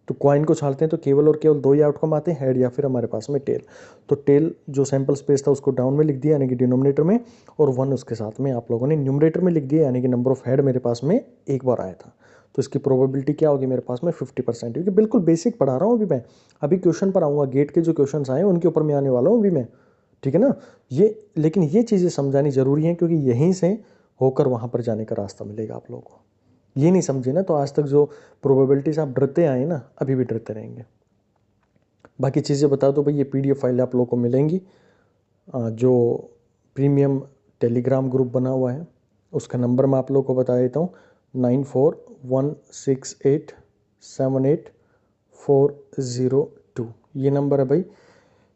तो कॉइन को छालते हैं तो केवल और केवल 2 ही आउटकम आते हैं, हेड या फिर हमारे पास में टेल। तो टेल जो सैंपल स्पेस था उसको डाउन में लिख दिया, यानी कि डिनोमिनेटर में, और 1 उसके साथ में आप लोगों ने न्यूमरेटर में लिख दिया, यानी कि नंबर ऑफ हेड मेरे पास में एक बार आया था। तो इसकी प्रोबेबिलिटी क्या होगी मेरे पास में 50%, क्योंकि बिल्कुल बेसिक पढ़ा रहा हूँ अभी मैं। अभी क्वेश्चन पर आऊँगा, गेट के जो क्वेश्चन आए उनके ऊपर मैं आने वाला हूँ अभी मैं, ठीक है ना। ये लेकिन ये चीज़ें समझानी जरूरी है, क्योंकि यहीं से होकर वहाँ पर जाने का रास्ता मिलेगा आप लोगों को। ये नहीं समझे ना तो आज तक जो प्रोबेबिलिटी से आप डरते आए ना, अभी भी डरते रहेंगे। बाकी चीज़ें बता दो भाई, ये पीडीएफ फाइल आप लोगों को मिलेंगी। जो प्रीमियम टेलीग्राम ग्रुप बना हुआ है उसका नंबर मैं आप लोगों को बता देता हूँ, 9416878402, ये नंबर है भाई।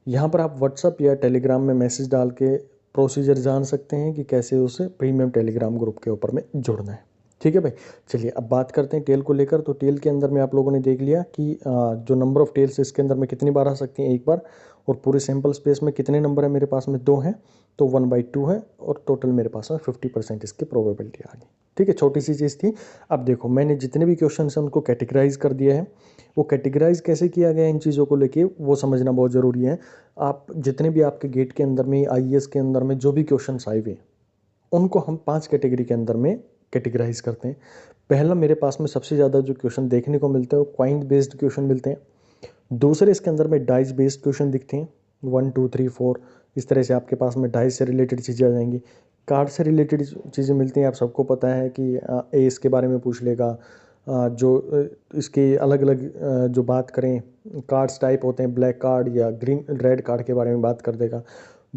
यहाँ पर आप व्हाट्सअप या टेलीग्राम में मैसेज डाल के प्रोसीजर जान सकते हैं कि कैसे उसे प्रीमियम टेलीग्राम ग्रुप के ऊपर में जुड़ना है, ठीक है भाई। चलिए अब बात करते हैं टेल को लेकर। तो टेल के अंदर में आप लोगों ने देख लिया कि जो नंबर ऑफ टेल्स इसके अंदर में कितनी बार आ सकती हैं, एक बार। और पूरे सैंपल स्पेस में कितने नंबर है मेरे पास में, 2 हैं, तो 1/2 है। और टोटल मेरे पास में 50% इसकी प्रोबेबिलिटी आ गई, ठीक है। छोटी सी चीज़ थी। अब देखो मैंने जितने भी क्वेश्चन हैं उनको कैटेगराइज कर दिया है। वो कैटेगराइज कैसे किया गया इन चीज़ों को लेके वो समझना बहुत ज़रूरी है। आप जितने भी आपके गेट के अंदर में, आईएएस के अंदर में जो भी क्वेश्चन आए हुए उनको हम 5 कैटेगरी के अंदर में कैटेगराइज करते हैं। पहला, मेरे पास में सबसे ज़्यादा जो क्वेश्चन देखने को मिलते हैं वो कॉइन बेस्ड क्वेश्चन मिलते हैं। दूसरे इसके अंदर में डाइस बेस्ड क्वेश्चन दिखते हैं, 1 2 3 4 इस तरह से आपके पास में डाइस से रिलेटेड चीज़ें आ जाएंगी। कार्ड से रिलेटेड चीज़ें मिलती हैं, आप सबको पता है कि एस के बारे में पूछ लेगा। इसके अलग अलग जो बात करें कार्ड्स टाइप होते हैं, ब्लैक कार्ड या ग्रीन रेड कार्ड के बारे में बात कर देगा।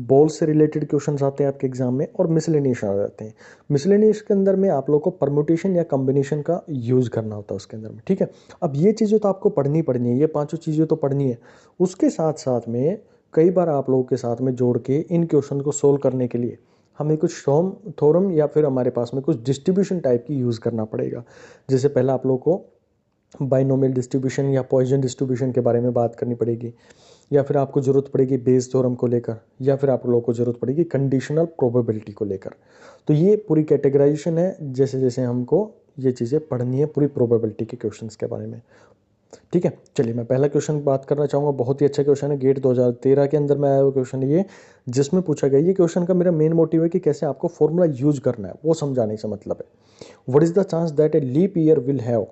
बॉल से रिलेटेड क्वेश्चंस आते हैं आपके एग्जाम में, और मिसलेनियस आ जाते हैं। मिसलेनियस के अंदर में आप लोग को परम्यूटेशन या कॉम्बिनेशन का यूज़ करना होता है उसके अंदर में, ठीक है। अब ये चीज़ें तो आपको पढ़नी पड़नी है, ये 5 चीज़ें तो पढ़नी है। उसके साथ साथ में कई बार आप लोगों के साथ में जोड़ के इन क्वेश्चन को सोल्व करने के लिए हमें कुछ थोरम या फिर हमारे पास में कुछ डिस्ट्रीब्यूशन टाइप की यूज़ करना पड़ेगा। जैसे पहला आप लोगों को बाइनोमियल डिस्ट्रीब्यूशन या पॉइजन डिस्ट्रीब्यूशन के बारे में बात करनी पड़ेगी। या फिर आपको ज़रूरत पड़ेगी बेस थ्योरम को लेकर, या फिर आप लोगों को ज़रूरत पड़ेगी कंडीशनल प्रोबेबिलिटी को लेकर। तो ये पूरी कैटेगराइजेशन है, जैसे जैसे हमको ये चीज़ें पढ़नी है पूरी प्रोबेबिलिटी के क्वेश्चंस के बारे में। ठीक है, चलिए मैं पहला क्वेश्चन बात करना चाहूँगा। बहुत ही अच्छा क्वेश्चन है, गेट 2013 के अंदर में आया हुआ क्वेश्चन है ये, जिसमें पूछा गया। ये क्वेश्चन का मेरा मेन मोटिव है कि कैसे आपको फॉर्मूला यूज करना है वो समझाने से मतलब है। What is the chance that a leap year will have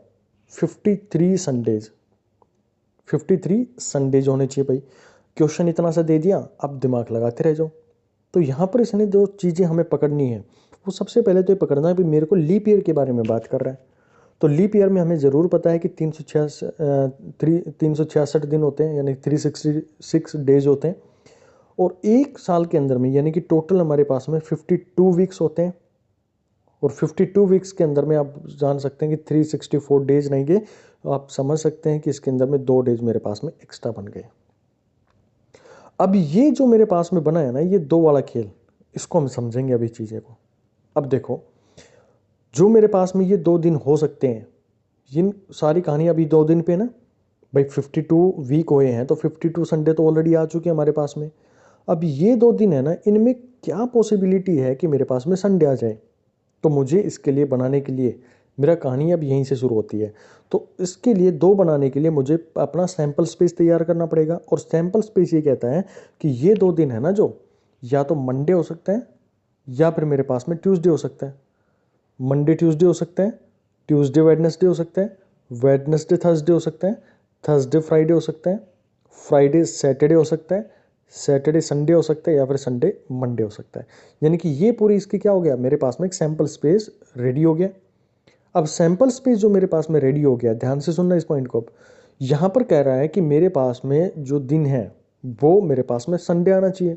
53 Sundays. 53 Sundays होने चाहिए भाई। क्वेश्चन इतना सा दे दिया, अब दिमाग लगाते रह जाओ। तो यहाँ पर इसने जो चीज़ें हमें पकड़नी है, वो सबसे पहले तो ये पकड़ना है कि मेरे को लीप ईयर के बारे में बात कर रहा है। तो लीप ईयर में हमें ज़रूर पता है कि 366 दिन होते हैं, यानी 366 डेज होते हैं। और एक साल के अंदर में यानी कि टोटल हमारे पास में 52 वीक्स होते हैं। और 52 वीक्स के अंदर में आप जान सकते हैं कि 364 डेज रहेंगे। तो आप समझ सकते हैं कि इसके अंदर में 2 डेज मेरे पास में एक्स्ट्रा बन गए। अब ये जो मेरे पास में बना है ना, ये 2 वाला खेल, इसको हम समझेंगे अभी चीज़ें को। अब देखो, जो मेरे पास में ये 2 दिन हो सकते हैं, इन सारी कहानी अभी 2 दिन पे ना भाई, 52 वीक हुए हैं तो 52 संडे तो ऑलरेडी आ चुके हैं हमारे पास में। अब ये 2 दिन है ना, इनमें क्या पॉसिबिलिटी है कि मेरे पास में संडे आ जाए। तो मुझे इसके लिए बनाने के लिए, मेरा कहानी अब यहीं से शुरू होती है। तो इसके लिए 2 बनाने के लिए मुझे अपना सैंपल स्पेस तैयार करना पड़ेगा। और सैंपल स्पेस ये कहता है कि ये 2 दिन है ना, जो या तो मंडे हो सकता है या फिर मेरे पास में ट्यूसडे हो सकता है। मंडे ट्यूसडे हो सकता है, ट्यूसडे वेडनेसडे हो सकता है, वेडनेसडे थर्सडे हो सकता है, थर्सडे फ्राइडे हो सकता है, फ्राइडे सैटरडे हो सकता है, सैटरडे संडे हो सकता है, या फिर संडे मंडे हो सकता है। यानी कि ये पूरी इसकी क्या हो गया, मेरे पास में एक सैंपल स्पेस रेडी हो गया। अब सैंपल स्पेस जो मेरे पास में रेडी हो गया, ध्यान से सुनना इस पॉइंट को। अब यहाँ पर कह रहा है कि मेरे पास में जो दिन है वो मेरे पास में संडे आना चाहिए।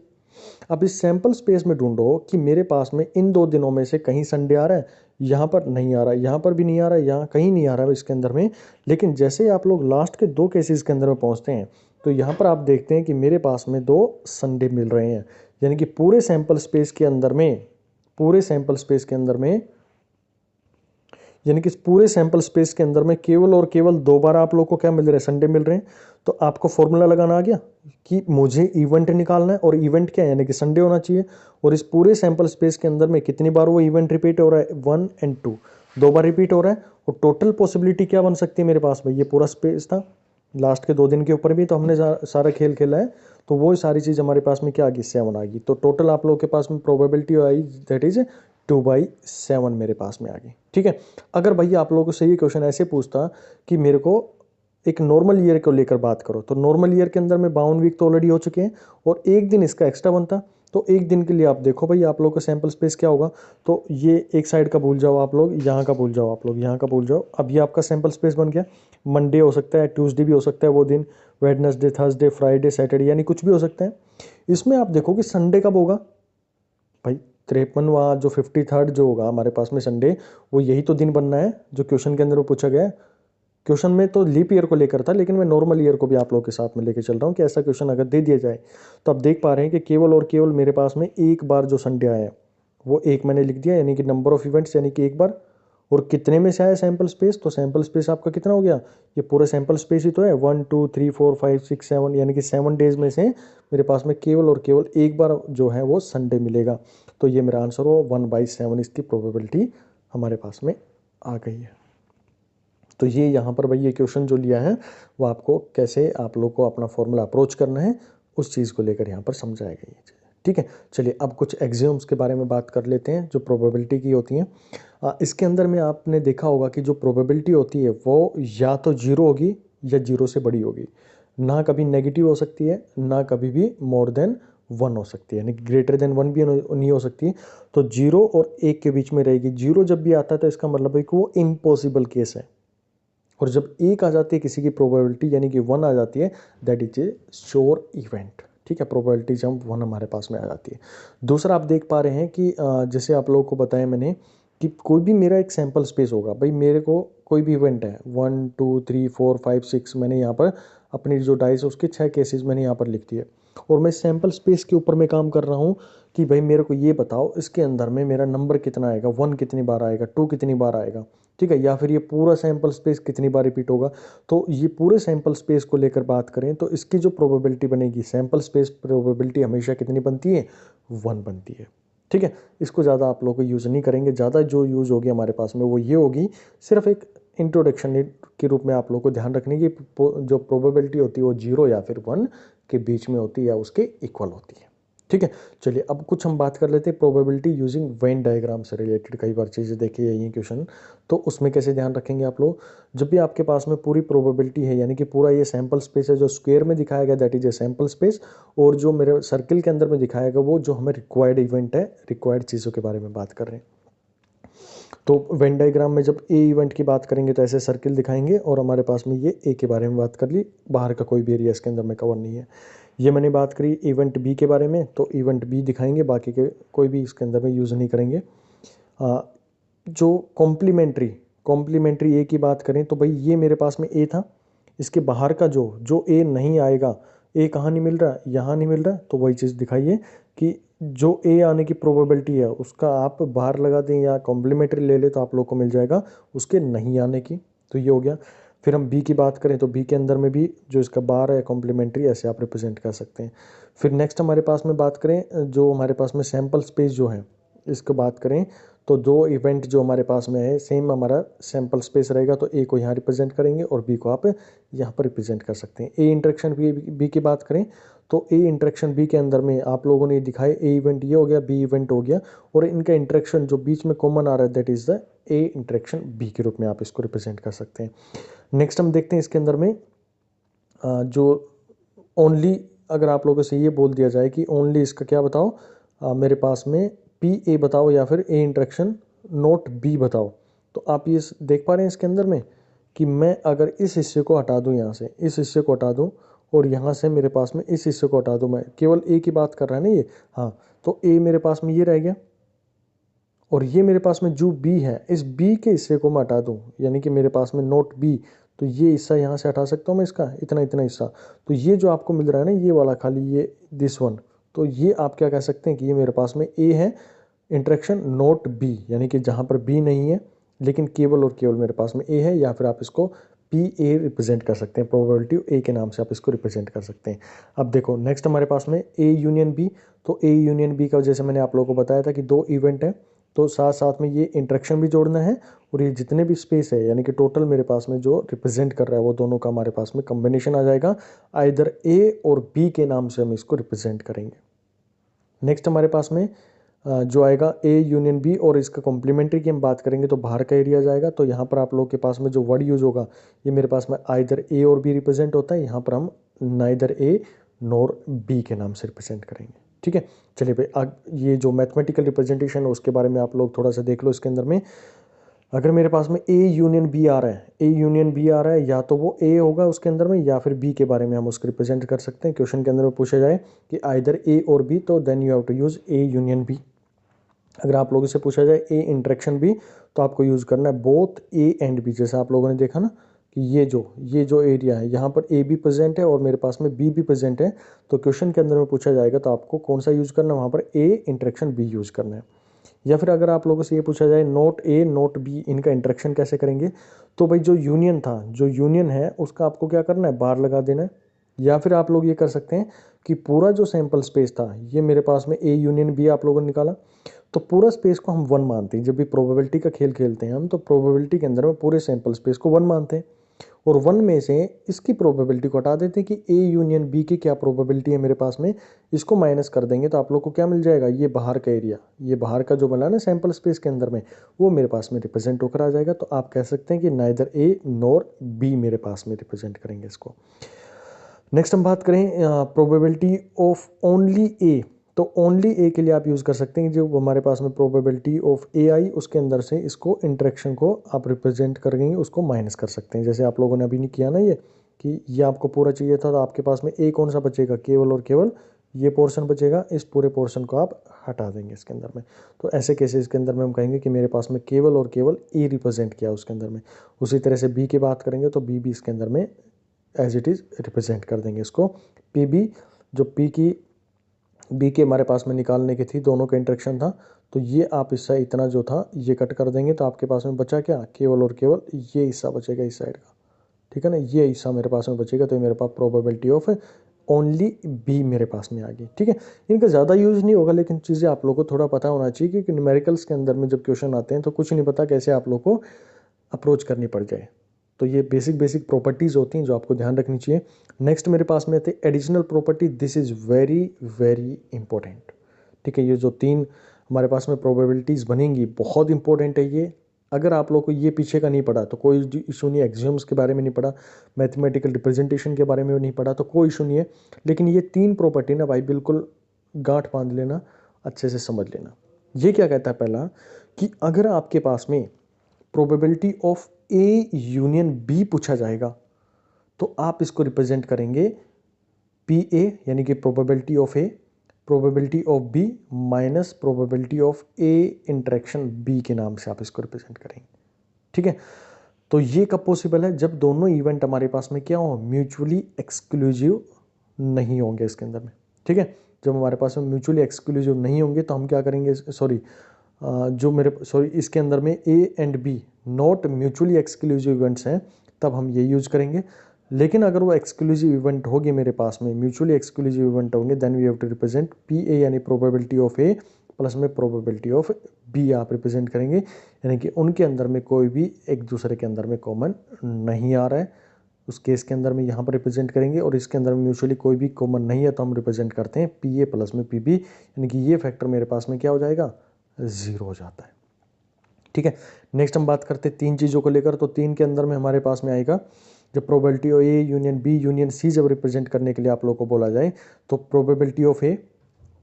अब इस सैंपल स्पेस में ढूंढो कि मेरे पास में इन 2 दिनों में से कहीं संडे आ रहा है, यहाँ पर नहीं आ रहा, यहाँ पर भी नहीं आ रहा, यहाँ कहीं नहीं आ रहा है इसके अंदर में। लेकिन जैसे ही आप लोग लास्ट के 2 केसेस के अंदर में पहुँचते हैं, तो यहाँ पर आप देखते हैं कि मेरे पास में 2 संडे मिल रहे हैं। यानी कि पूरे सैंपल स्पेस के अंदर में, पूरे सैंपल स्पेस के अंदर में, यानी कि पूरे सैंपल स्पेस के अंदर में केवल और केवल 2 बार आप लोग को क्या मिल रहे हैं, संडे मिल रहे हैं। तो आपको फॉर्मूला लगाना आ गया कि मुझे इवेंट निकालना है, और इवेंट क्या है, यानी कि संडे होना चाहिए। और इस पूरे सैंपल स्पेस के अंदर में कितनी बार वो इवेंट रिपीट हो रहा है, 1 और 2, 2 बार रिपीट हो रहा है। और टोटल पॉसिबिलिटी क्या बन सकती है मेरे पास में, ये पूरा स्पेस था लास्ट के 2 दिन के ऊपर भी तो हमने सारा खेल खेला है। तो वो सारी चीज़ हमारे पास में क्या आ गई, 7 आ गई। तो टोटल आप लोगों के पास में प्रोबेबिलिटी आई, दैट इज 2/7 मेरे पास में आ गई। ठीक है, अगर भैया आप लोगों से ये क्वेश्चन ऐसे पूछता कि मेरे को एक नॉर्मल ईयर को लेकर बात करो, तो नॉर्मल ईयर के अंदर में 52 वीक तो ऑलरेडी हो चुके हैं, और एक दिन इसका एक्स्ट्रा बनता। तो एक दिन के लिए आप देखो भाई, आप लोगों का सैंपल स्पेस क्या होगा। तो ये एक साइड का भूल जाओ आप लोग, यहाँ का भूल जाओ आप लोग, यहाँ का भूल जाओ। अब ये आपका सैंपल स्पेस बन गया। मंडे हो सकता है, ट्यूसडे भी हो सकता है वो दिन, वेडनेसडे, थर्सडे, फ्राइडे, सैटरडे, यानी कुछ भी हो सकता है। इसमें आप देखो कि संडे कब होगा भाई, 53वां जो 53rd जो होगा हमारे पास में संडे, वो यही तो दिन बनना है जो क्वेश्चन के अंदर वो पूछा गया है। क्वेश्चन में तो लीप ईयर को लेकर था, लेकिन मैं नॉर्मल ईयर को भी आप लोगों के साथ में लेके चल रहा हूँ कि ऐसा क्वेश्चन अगर दे दिया जाए तो आप देख पा रहे हैं कि केवल और केवल मेरे पास में एक बार जो संडे आया है वो एक मैंने लिख दिया, यानी कि नंबर ऑफ इवेंट्स, यानी कि एक बार। और कितने में से आया सैंपल स्पेस, तो सैंपल स्पेस आपका कितना हो गया, ये पूरा सैंपल स्पेस ही तो है, 1 2 3 4 5 6 7, यानी कि 7 डेज में से मेरे पास में केवल और केवल एक बार जो है वो संडे मिलेगा। तो ये मेरा आंसर हो 1/7, इसकी प्रोबेबिलिटी हमारे पास में आ गई है। तो ये यहाँ पर भाई ये क्वेश्चन जो लिया है वो आपको कैसे आप लोग को अपना फॉर्मूला अप्रोच करना है उस चीज़ को लेकर यहाँ पर समझाया गया है। ठीक है, चलिए अब कुछ एक्सियोम्स के बारे में बात कर लेते हैं जो प्रोबेबिलिटी की होती हैं। इसके अंदर में आपने देखा होगा कि जो प्रोबेबिलिटी होती है वो या तो 0 होगी या 0 से बड़ी होगी, ना कभी नेगेटिव हो सकती है, ना कभी भी मोर देन 1 हो सकती है, यानी ग्रेटर देन 1 भी नहीं हो सकती। तो 0 और 1 के बीच में रहेगी। 0 जब भी आता है तो इसका मतलब है कि वो इम्पॉसिबल केस है, और जब 1 आ जाती है किसी की प्रोबेबिलिटी, यानी कि 1 आ जाती है, that is a sure event. ठीक है, प्रोबेबिलिटी जब 1 हमारे पास में आ जाती है। दूसरा आप देख पा रहे हैं कि जैसे आप लोगों को बताया मैंने कि कोई भी मेरा एक सैंपल स्पेस होगा भाई, मेरे को कोई भी इवेंट है 1 2 3 4 5 6, मैंने यहाँ पर अपनी जो डाइस है उसके 6 केसेस मैंने यहाँ पर लिख दिए, और मैं सैंपल स्पेस के ऊपर में काम कर रहा हूँ कि भाई मेरे को ये बताओ इसके अंदर में मेरा नंबर कितना आएगा, 1 कितनी बार आएगा, 2 कितनी बार आएगा, ठीक है, या फिर ये पूरा सैंपल स्पेस कितनी बार रिपीट होगा। तो ये पूरे सैंपल स्पेस को लेकर बात करें तो इसकी जो प्रोबेबिलिटी बनेगी, सैंपल स्पेस प्रोबेबिलिटी हमेशा कितनी बनती है, 1 बनती है, ठीक है। इसको ज़्यादा आप लोग यूज़ नहीं करेंगे, ज़्यादा जो यूज़ होगी हमारे पास में वो ये होगी, सिर्फ एक इंट्रोडक्शन के रूप में आप लोग को ध्यान रखने की जो प्रोबेबिलिटी होती है वो 0 या फिर 1 के बीच में होती है या उसके इक्वल होती है, ठीक है। चलिए अब कुछ हम बात कर लेते हैं प्रोबेबिलिटी यूजिंग वेन डायग्राम से रिलेटेड। कई बार चीज़ें देखी है ये क्वेश्चन, तो उसमें कैसे ध्यान रखेंगे आप लोग, जब भी आपके पास में पूरी प्रोबेबिलिटी है, यानी कि पूरा ये सैंपल स्पेस है जो स्क्वायर में दिखाया गया, that is a sample space, और जो मेरे सर्किल के अंदर में दिखाया गया वो जो हमें रिक्वायर्ड इवेंट है, रिक्वायर्ड चीज़ों के बारे में बात कर रहे हैं। तो वेन डायग्राम में जब ए इवेंट की बात करेंगे तो ऐसे सर्किल दिखाएंगे, और हमारे पास में ये ए के बारे में बात कर ली, बाहर का कोई भी एरिया इसके अंदर में कवर नहीं है। ये मैंने बात करी इवेंट बी के बारे में, तो इवेंट बी दिखाएंगे, बाकी के कोई भी इसके अंदर में यूज़ नहीं करेंगे। जो कॉम्प्लीमेंट्री ए की बात करें तो भाई ये मेरे पास में ए था, इसके बाहर का जो ए नहीं आएगा, ए कहाँ नहीं मिल रहा, यहाँ नहीं मिल रहा, तो वही चीज़ दिखाइए कि जो ए आने की प्रोबेबिलिटी है उसका आप बाहर लगा दें या कॉम्प्लीमेंट्री ले ले तो आप लोग को मिल जाएगा उसके नहीं आने की, तो ये हो गया। फिर हम बी की बात करें तो बी के अंदर में भी जो इसका बार है कॉम्प्लीमेंट्री, ऐसे आप रिप्रेजेंट कर सकते हैं। फिर नेक्स्ट हमारे पास में बात करें, जो हमारे पास में सैम्पल स्पेस जो है इसको बात करें तो दो इवेंट जो हमारे पास में है सेम हमारा सैम्पल स्पेस रहेगा, तो ए को यहाँ रिप्रेजेंट करेंगे और बी को आप यहाँ पर रिप्रेजेंट कर सकते हैं। ए इंटरेक्शन बी की बात करें तो ए इंटरेक्शन बी के अंदर में आप लोगों ने दिखाए, ए इवेंट ये हो गया, बी इवेंट हो गया, और इनका इंटरेक्शन जो बीच में कॉमन आ रहा है that is the A intersection B के रूप में आप इसको रिप्रेजेंट कर सकते हैं। नेक्स्ट हम देखते हैं इसके अंदर में जो ओनली, अगर आप लोगों से ये बोल दिया जाए कि ओनली इसका क्या बताओ, मेरे पास में पी ए बताओ या फिर ए इंटरेक्शन नोट बी बताओ, तो आप ये देख पा रहे हैं इसके अंदर में कि मैं अगर इस हिस्से को हटा दूं, यहाँ से इस हिस्से को हटा दूं और यहाँ से मेरे पास में इस हिस्से को हटा दूं, मैं केवल ए की बात कर रहा है ना ये, हाँ, तो ए मेरे पास में ये रह गया, और ये मेरे पास में जो बी है इस बी के हिस्से को मैं हटा दूं, यानी कि मेरे पास में नोट बी, तो ये हिस्सा यहाँ से हटा सकता हूँ मैं इसका इतना इतना हिस्सा, तो ये जो आपको मिल रहा है ना ये वाला खाली ये दिस वन, तो ये आप क्या कह सकते हैं कि ये मेरे पास में ए है इंटरेक्शन नोट बी, यानी कि जहाँ पर बी नहीं है लेकिन केवल और केवल मेरे पास में ए है, या फिर आप इसको पी ए रिप्रेजेंट कर सकते हैं, प्रोबेबिलिटी ए के नाम से आप इसको रिप्रेजेंट कर सकते हैं। अब देखो नेक्स्ट हमारे पास में ए यूनियन बी, तो ए यूनियन बी का जैसे मैंने आप लोगों को बताया था कि दो इवेंट है, तो साथ साथ में ये इंटरेक्शन भी जोड़ना है, और ये जितने भी स्पेस है यानी कि टोटल मेरे पास में जो रिप्रेजेंट कर रहा है वो दोनों का हमारे पास में कॉम्बिनेशन आ जाएगा, आइदर ए और बी के नाम से हम इसको रिप्रेजेंट करेंगे। नेक्स्ट हमारे पास में जो आएगा ए यूनियन बी, और इसका कॉम्प्लीमेंट्री की हम बात करेंगे तो बाहर का एरिया जाएगा, तो यहाँ पर आप लोगों के पास में जो वर्ड यूज होगा ये मेरे पास में आइदर ए और बी रिप्रेजेंट होता है, यहाँ पर हम नाइदर ए नॉर बी के नाम से रिप्रेजेंट करेंगे, ठीक है। चलिए भाई ये जो मैथमेटिकल रिप्रेजेंटेशन है उसके बारे में आप लोग थोड़ा सा देख लो। इसके अंदर में अगर मेरे पास में ए यूनियन बी आ रहा है, ए यूनियन बी आ रहा है, या तो वो ए होगा उसके अंदर में या फिर बी के बारे में हम उसको रिप्रेजेंट कर सकते हैं। क्वेश्चन के अंदर में पूछा जाए कि आइदर ए और बी, तो then you have to use A union B. अगर आप लोगों से पूछा जाए ए इंटरेक्शन बी, तो आपको यूज़ करना है बोथ ए एंड बी। जैसे आप लोगों ने देखा ना कि ये जो एरिया है यहाँ पर ए भी प्रेजेंट है और मेरे पास में बी भी प्रेजेंट है, तो क्वेश्चन के अंदर में पूछा जाएगा तो आपको कौन सा यूज़ करना है, वहाँ पर ए इंटरेक्शन बी यूज़ करना है। या फिर अगर आप लोगों से ये पूछा जाए नोट ए नोट बी, इनका इंटरेक्शन कैसे करेंगे, तो भाई जो यूनियन था, जो यूनियन है उसका आपको क्या करना है, बार लगा देना है। या फिर आप लोग ये कर सकते हैं कि पूरा जो सैंपल स्पेस था ये मेरे पास में ए यूनियन बी आप लोगों ने निकाला, तो पूरा स्पेस को हम 1 मानते हैं। जब भी प्रोबेबिलिटी का खेल खेलते हैं हम, तो प्रोबेबिलिटी के अंदर में पूरे सैंपल स्पेस को 1 मानते हैं, और 1 में से इसकी प्रोबेबिलिटी को हटा देते हैं कि ए यूनियन बी की क्या प्रोबेबिलिटी है मेरे पास में, इसको माइनस कर देंगे तो आप लोग को क्या मिल जाएगा, ये बाहर का एरिया, ये बाहर का जो बना ना सैंपल स्पेस के अंदर में, वो मेरे पास में रिप्रेजेंट होकर आ जाएगा। तो आप कह सकते हैं कि नाइदर ए नॉर बी मेरे पास में रिप्रेजेंट करेंगे इसको। नेक्स्ट हम बात करें प्रोबेबिलिटी ऑफ ओनली ए, तो ओनली ए के लिए आप यूज़ कर सकते हैं जो हमारे पास में प्रोबेबिलिटी ऑफ ए आई, उसके अंदर से इसको इंटरेक्शन को आप रिप्रेजेंट करेंगे, उसको माइनस कर सकते हैं। जैसे आप लोगों ने अभी नहीं किया ना ये कि ये आपको पूरा चाहिए था, तो आपके पास में ए कौन सा बचेगा, केवल और केवल ये पोर्शन बचेगा, इस पूरे पोर्शन को आप हटा देंगे इसके अंदर में। तो ऐसे केसेस के अंदर में हम कहेंगे कि मेरे पास में केवल और केवल ए रिप्रेजेंट किया उसके अंदर में। उसी तरह से बी की बात करेंगे तो बी भी इसके अंदर में एज इट इज़ रिप्रेजेंट कर देंगे इसको। पी बी, जो पी की बी के हमारे पास में निकालने की थी, दोनों का इंटरेक्शन था, तो ये आप इससे इतना जो था ये कट कर देंगे तो आपके पास में बचा क्या, केवल और केवल ये हिस्सा बचेगा इस साइड का, ठीक है ना, ये हिस्सा मेरे पास में बचेगा। तो मेरे पास प्रोबेबिलिटी ऑफ ओनली बी मेरे पास में आ गई, ठीक है। इनका ज़्यादा यूज़ नहीं होगा, लेकिन चीज़ें आप लोगों को थोड़ा पता होना चाहिए, क्योंकि न्यूमेरिकल्स के अंदर में जब क्वेश्चन आते हैं तो कुछ नहीं पता कैसे आप लोग को अप्रोच करनी पड़ जाए। तो ये बेसिक प्रॉपर्टीज़ होती हैं जो आपको ध्यान रखनी चाहिए। नेक्स्ट मेरे पास में थे additional property, this is very very important, ठीक है। ये जो 3 हमारे पास में प्रोबेबिलिटीज़ बनेंगी बहुत इंपॉर्टेंट है ये। अगर आप लोग को ये पीछे का नहीं पड़ा तो कोई इशू नहीं, एक्सियम्स के बारे में नहीं पढ़ा, मैथमेटिकल रिप्रेजेंटेशन के बारे में नहीं पढ़ा तो कोई इशू नहीं है, लेकिन ये 3 प्रॉपर्टी ना भाई बिल्कुल गांठ बांध लेना, अच्छे से समझ लेना। ये क्या कहता है पहला, कि अगर आपके पास में probability of A union B पूछा जाएगा तो आप इसको रिप्रेजेंट करेंगे पी ए, यानी कि probability of A, probability of B minus probability of A intersection B के नाम से आप इसको रिप्रेजेंट करेंगे, ठीक है। तो ये कब पॉसिबल है, जब दोनों इवेंट हमारे पास में क्या हो, म्यूचुअली एक्सक्लूसिव नहीं होंगे इसके अंदर में, ठीक है। जब हमारे पास में म्यूचुअली एक्सक्लूसिव नहीं होंगे तो हम क्या करेंगे, इसके अंदर में A and B not mutually exclusive events हैं, तब हम ये यूज करेंगे। लेकिन अगर वो एक्सक्लूसिव इवेंट होगी मेरे पास में, म्यूचुअली एक्सक्लूसिव इवेंट होंगे, then we have to represent P A, यानी प्रोबेबिलिटी ऑफ ए प्लस में प्रोबेबिलिटी ऑफ बी आप रिप्रेजेंट करेंगे, यानी कि उनके अंदर में कोई भी एक दूसरे के अंदर में कॉमन नहीं आ रहा है, उस केस के अंदर में यहाँ पर रिप्रेजेंट करेंगे। और इसके अंदर में म्यूचुअली कोई भी कॉमन नहीं है तो हम रिप्रेजेंट करते हैं पी ए प्लस में पी बी, यानी कि ये फैक्टर मेरे पास में क्या हो जाएगा, 0 हो जाता है, ठीक है। नेक्स्ट हम बात करते हैं 3 चीज़ों को लेकर। तो 3 के अंदर में हमारे पास में आएगा, जब probability of A union B union C जब रिप्रेजेंट करने के लिए आप लोग को बोला जाए, तो probability of A,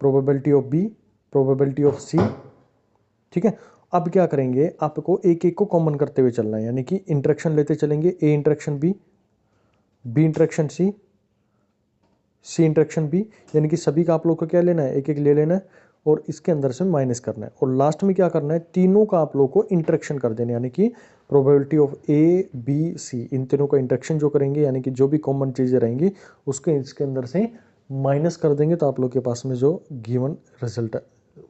probability of B, probability of C, ठीक है। अब क्या करेंगे, आपको एक एक को कॉमन करते हुए चलना है, यानी कि इंटरेक्शन लेते चलेंगे, A intersection B, B intersection C, C intersection B, यानी कि सभी का आप लोग को क्या लेना है, एक एक ले लेना है और इसके अंदर से माइनस करना है, और लास्ट में क्या करना है, तीनों का आप लोग को इंटरेक्शन कर देना, यानी कि probability of A B C, इन तीनों का इंटरेक्शन जो करेंगे, यानी कि जो भी कॉमन चीज़ें रहेंगी उसके इसके अंदर से माइनस कर देंगे, तो आप लोग के पास में जो गिवन रिजल्ट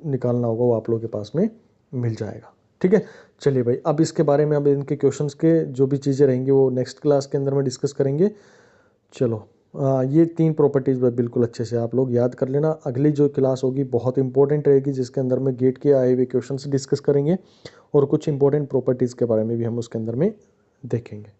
निकालना होगा वो आप लोग के पास में मिल जाएगा, ठीक है। चलिए भाई, अब इसके बारे में अब इनके क्वेश्चंस के जो भी चीज़ें रहेंगी वो नेक्स्ट क्लास के अंदर में डिस्कस करेंगे। चलो, ये 3 प्रॉपर्टीज़ बिल्कुल अच्छे से आप लोग याद कर लेना। अगली जो क्लास होगी बहुत इंपॉर्टेंट रहेगी, जिसके अंदर में गेट के आए हुए क्वेश्चंस डिस्कस करेंगे और कुछ इंपॉर्टेंट प्रॉपर्टीज़ के बारे में भी हम उसके अंदर में देखेंगे।